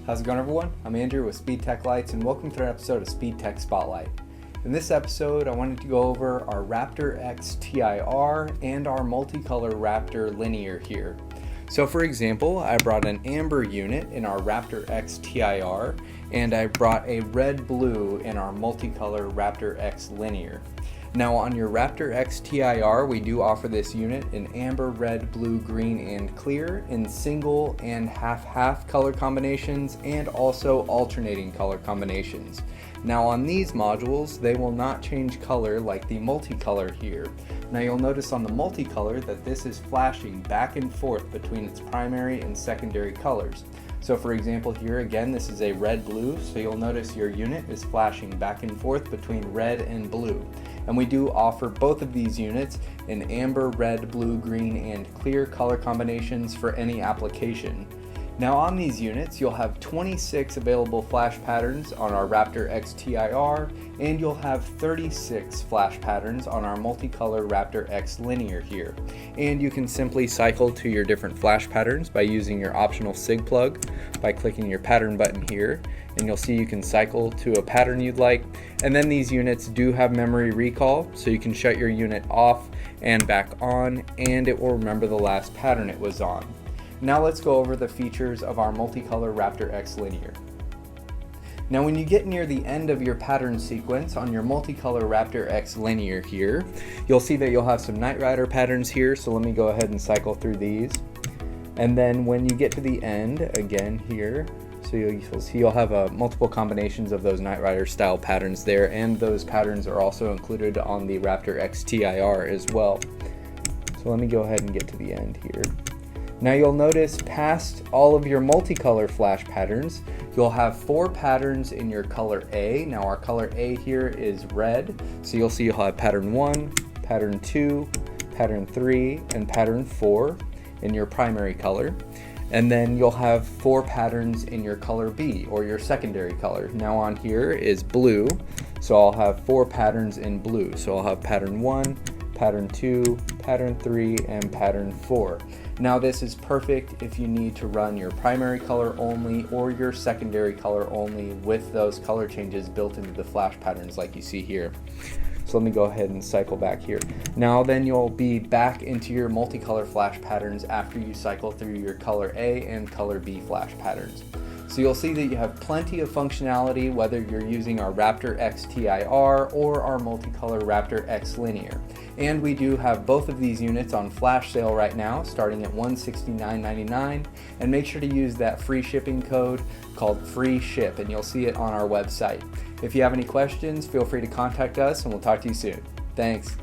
How's it going, everyone? I'm Andrew with SpeedTech Lights, and welcome to an episode of SpeedTech Spotlight. In this episode, I wanted to go over our Raptor-X TIR and our MultiColor Raptor Linear here. So for example, I brought an amber unit in our Raptor-X TIR, and I brought a red-blue in our MultiColor Raptor-X Linear. Now on your Raptor-X TIR, we do offer this unit in amber, red, blue, green, and clear in single and half-half color combinations and also alternating color combinations. Now on these modules, they will not change color like the multicolor here. Now you'll notice on the multicolor that this is flashing back and forth between its primary and secondary colors. So for example here again, this is a red-blue, so you'll notice your unit is flashing back and forth between red and blue. And we do offer both of these units in amber, red, blue, green, and clear color combinations for any application. Now on these units, you'll have 26 available flash patterns on our Raptor-X TIR, and you'll have 36 flash patterns on our MultiColor Raptor-X Linear here. And you can simply cycle to your different flash patterns by using your optional SIG plug by clicking your pattern button here, and you'll see you can cycle to a pattern you'd like. And then these units do have memory recall, so you can shut your unit off and back on, and it will remember the last pattern it was on. Now let's go over the features of our MultiColor Raptor-X Linear. Now when you get near the end of your pattern sequence on your MultiColor Raptor-X Linear here, you'll see that you'll have some Knight Rider patterns here, so let me go ahead and cycle through these. And then when you get to the end, again here, so you'll see you'll have multiple combinations of those Knight Rider style patterns there, and those patterns are also included on the Raptor-X TIR as well. So let me go ahead and get to the end here. Now you'll notice past all of your multicolor flash patterns, you'll have 4 patterns in your color A. Now our color A here is red, so you'll see you'll have pattern 1, pattern 2, pattern 3, and pattern 4 in your primary color. And then you'll have 4 patterns in your color B, or your secondary color. Now on here is blue, so I'll have 4 patterns in blue. So I'll have pattern 1, pattern 2, pattern 3, and pattern 4. Now this is perfect if you need to run your primary color only or your secondary color only with those color changes built into the flash patterns like you see here. So let me go ahead and cycle back here. Now then you'll be back into your multicolor flash patterns after you cycle through your color A and color B flash patterns. So you'll see that you have plenty of functionality whether you're using our Raptor-X TIR or our MultiColor Raptor-X Linear. And we do have both of these units on flash sale right now, starting at $169.99, and make sure to use that free shipping code called FREESHIP, and you'll see it on our website. If you have any questions, feel free to contact us, and we'll talk to you soon. Thanks.